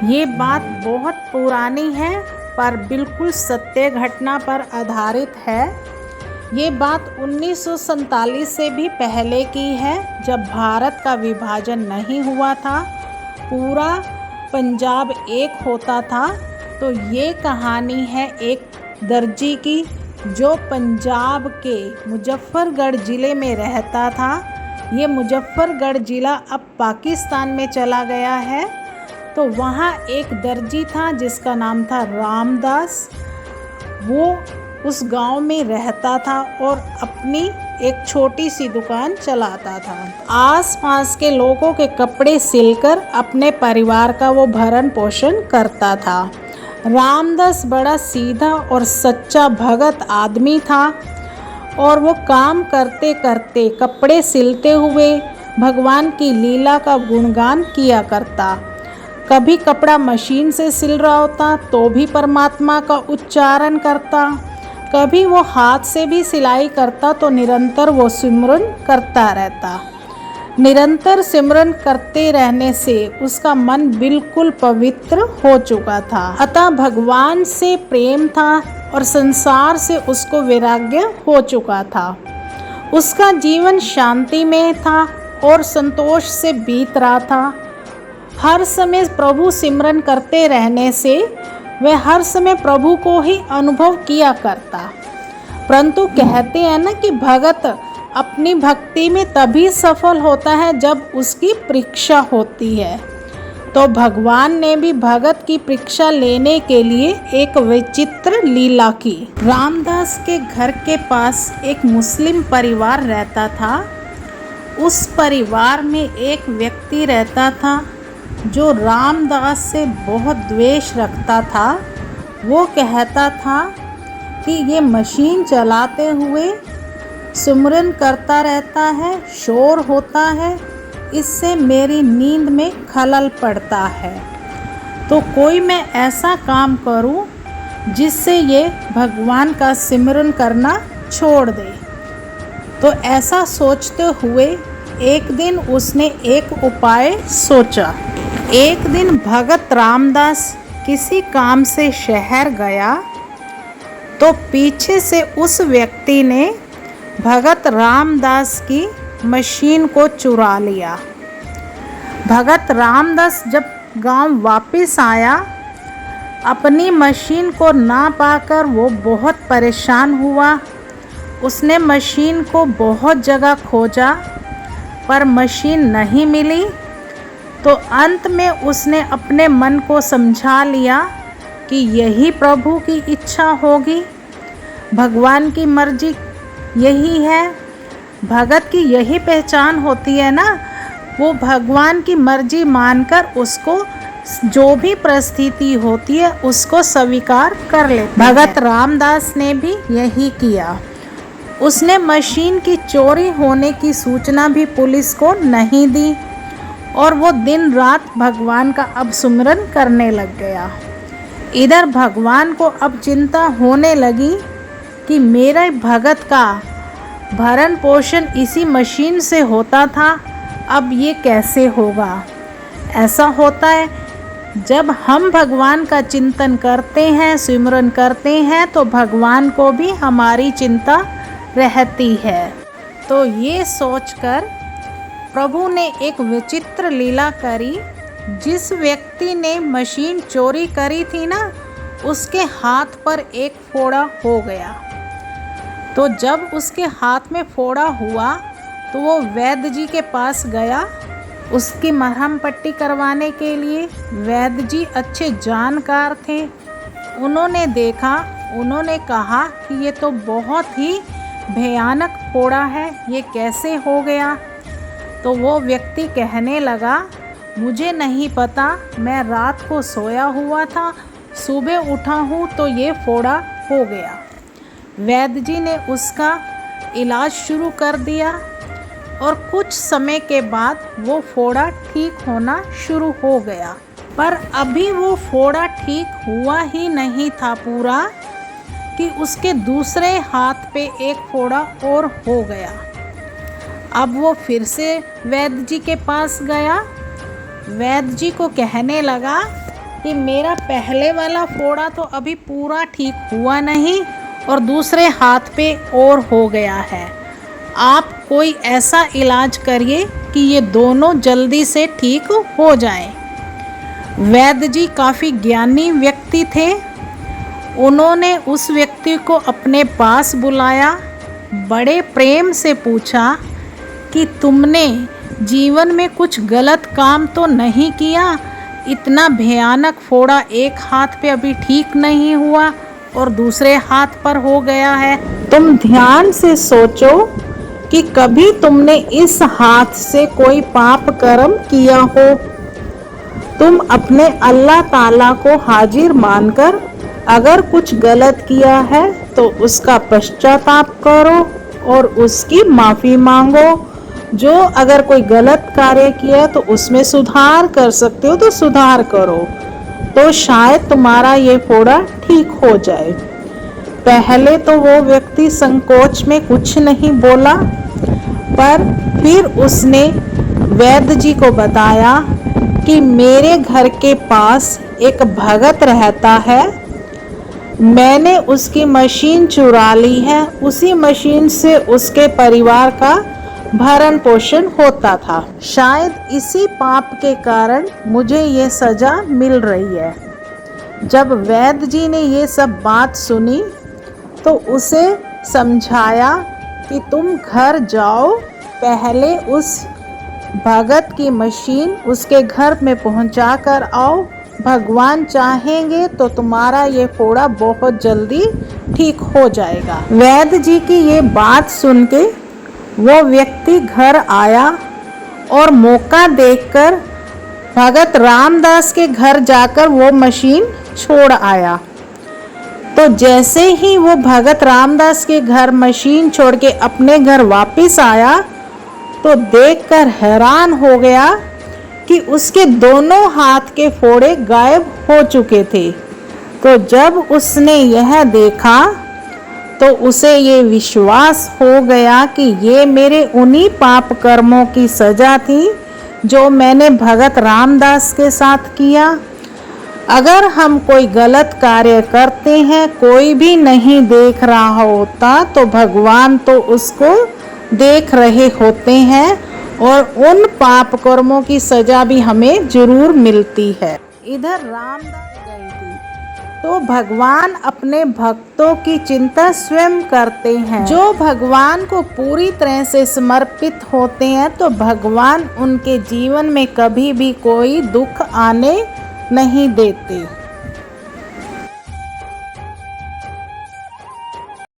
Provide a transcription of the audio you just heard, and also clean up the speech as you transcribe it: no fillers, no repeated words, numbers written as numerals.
ये बात बहुत पुरानी है पर बिल्कुल सत्य घटना पर आधारित है। ये बात 1947 से भी पहले की है, जब भारत का विभाजन नहीं हुआ था, पूरा पंजाब एक होता था। तो ये कहानी है एक दर्जी की जो पंजाब के मुजफ्फरगढ़ ज़िले में रहता था। ये मुजफ्फरगढ़ ज़िला अब पाकिस्तान में चला गया है। तो वहाँ एक दर्जी था जिसका नाम था रामदास। वो उस गांव में रहता था और अपनी एक छोटी सी दुकान चलाता था। आसपास के लोगों के कपड़े सिलकर अपने परिवार का वो भरण पोषण करता था। रामदास बड़ा सीधा और सच्चा भगत आदमी था और वो काम करते करते, कपड़े सिलते हुए भगवान की लीला का गुणगान किया करता। कभी कपड़ा मशीन से सिल रहा होता तो भी परमात्मा का उच्चारण करता, कभी वो हाथ से भी सिलाई करता तो निरंतर वो सिमरन करता रहता। निरंतर सिमरन करते रहने से उसका मन बिल्कुल पवित्र हो चुका था। अतः भगवान से प्रेम था और संसार से उसको वैराग्य हो चुका था। उसका जीवन शांति में था और संतोष से बीत रहा था। हर समय प्रभु सिमरन करते रहने से वह हर समय प्रभु को ही अनुभव किया करता। परंतु कहते हैं ना कि भगत अपनी भक्ति में तभी सफल होता है जब उसकी परीक्षा होती है। तो भगवान ने भी भगत की परीक्षा लेने के लिए एक विचित्र लीला की। रामदास के घर के पास एक मुस्लिम परिवार रहता था। उस परिवार में एक व्यक्ति रहता था जो रामदास से बहुत द्वेष रखता था। वो कहता था कि ये मशीन चलाते हुए सिमरन करता रहता है, शोर होता है, इससे मेरी नींद में खलल पड़ता है। तो कोई मैं ऐसा काम करूं जिससे ये भगवान का सिमरन करना छोड़ दे। तो ऐसा सोचते हुए एक दिन उसने एक उपाय सोचा। एक दिन भगत रामदास किसी काम से शहर गया तो पीछे से उस व्यक्ति ने भगत रामदास की मशीन को चुरा लिया। भगत रामदास जब गांव वापस आया, अपनी मशीन को ना पाकर वो बहुत परेशान हुआ। उसने मशीन को बहुत जगह खोजा पर मशीन नहीं मिली। तो अंत में उसने अपने मन को समझा लिया कि यही प्रभु की इच्छा होगी, भगवान की मर्जी यही है। भगत की यही पहचान होती है ना, वो भगवान की मर्जी मानकर उसको जो भी परिस्थिति होती है उसको स्वीकार कर लेते हैं। भगत रामदास ने भी यही किया। उसने मशीन की चोरी होने की सूचना भी पुलिस को नहीं दी और वो दिन रात भगवान का अब सुमिरन करने लग गया। इधर भगवान को अब चिंता होने लगी कि मेरे भगत का भरण पोषण इसी मशीन से होता था, अब ये कैसे होगा। ऐसा होता है जब हम भगवान का चिंतन करते हैं, सिमरन करते हैं, तो भगवान को भी हमारी चिंता रहती है। तो ये सोचकर प्रभु ने एक विचित्र लीला करी। जिस व्यक्ति ने मशीन चोरी करी थी ना, उसके हाथ पर एक फोड़ा हो गया। तो जब उसके हाथ में फोड़ा हुआ तो वो वैद्य जी के पास गया उसकी मरहम पट्टी करवाने के लिए। वैद्य जी अच्छे जानकार थे। उन्होंने देखा, उन्होंने कहा कि ये तो बहुत ही भयानक फोड़ा है, ये कैसे हो गया। तो वो व्यक्ति कहने लगा, मुझे नहीं पता, मैं रात को सोया हुआ था, सुबह उठा हूँ तो ये फोड़ा हो गया। वैद्य जी ने उसका इलाज शुरू कर दिया और कुछ समय के बाद वो फोड़ा ठीक होना शुरू हो गया। पर अभी वो फोड़ा ठीक हुआ ही नहीं था पूरा कि उसके दूसरे हाथ पे एक फोड़ा और हो गया। अब वो फिर से वैद्य जी के पास गया। वैद्य जी को कहने लगा कि मेरा पहले वाला फोड़ा तो अभी पूरा ठीक हुआ नहीं और दूसरे हाथ पे और हो गया है, आप कोई ऐसा इलाज करिए कि ये दोनों जल्दी से ठीक हो जाएं। वैद्य जी काफ़ी ज्ञानी व्यक्ति थे। उन्होंने उस व्यक्ति को अपने पास बुलाया, बड़े प्रेम से पूछा कि तुमने जीवन में कुछ गलत काम तो नहीं किया? इतना भयानक फोड़ा एक हाथ पे अभी ठीक नहीं हुआ और दूसरे हाथ पर हो गया है। तुम ध्यान से सोचो कि कभी तुमने इस हाथ से कोई पाप कर्म किया हो। तुम अपने अल्लाह ताला को हाजिर मानकर अगर कुछ गलत किया है तो उसका पश्चाताप करो और उसकी माफ़ी मांगो। जो अगर कोई गलत कार्य किया तो उसमें सुधार कर सकते हो तो सुधार करो, तो शायद तुम्हारा ये फोड़ा ठीक हो जाए। पहले तो वो व्यक्ति संकोच में कुछ नहीं बोला, पर फिर उसने वैद्य जी को बताया कि मेरे घर के पास एक भगत रहता है, मैंने उसकी मशीन चुरा ली है। उसी मशीन से उसके परिवार का भरण पोषण होता था। शायद इसी पाप के कारण मुझे ये सज़ा मिल रही है। जब वैद्य जी ने ये सब बात सुनी तो उसे समझाया कि तुम घर जाओ, पहले उस भगत की मशीन उसके घर में पहुंचा कर आओ। भगवान चाहेंगे तो तुम्हारा ये फोड़ा बहुत जल्दी ठीक हो जाएगा। वैद्य जी की ये बात सुन के वो व्यक्ति घर आया और मौका देखकर भगत रामदास के घर जाकर वो मशीन छोड़ आया। तो जैसे ही वो भगत रामदास के घर मशीन छोड़ के अपने घर वापस आया तो देखकर हैरान हो गया कि उसके दोनों हाथ के फोड़े गायब हो चुके थे। तो जब उसने यह देखा तो उसे ये विश्वास हो गया कि ये मेरे उन्हीं पाप कर्मों की सज़ा थी जो मैंने भगत रामदास के साथ किया। अगर हम कोई गलत कार्य करते हैं, कोई भी नहीं देख रहा होता, तो भगवान तो उसको देख रहे होते हैं और उन पाप कर्मों की सज़ा भी हमें जरूर मिलती है। इधर रामदास गई थी तो भगवान अपने भक्तों की चिंता स्वयं करते हैं। जो भगवान को पूरी तरह से समर्पित होते हैं तो भगवान उनके जीवन में कभी भी कोई दुख आने नहीं देते।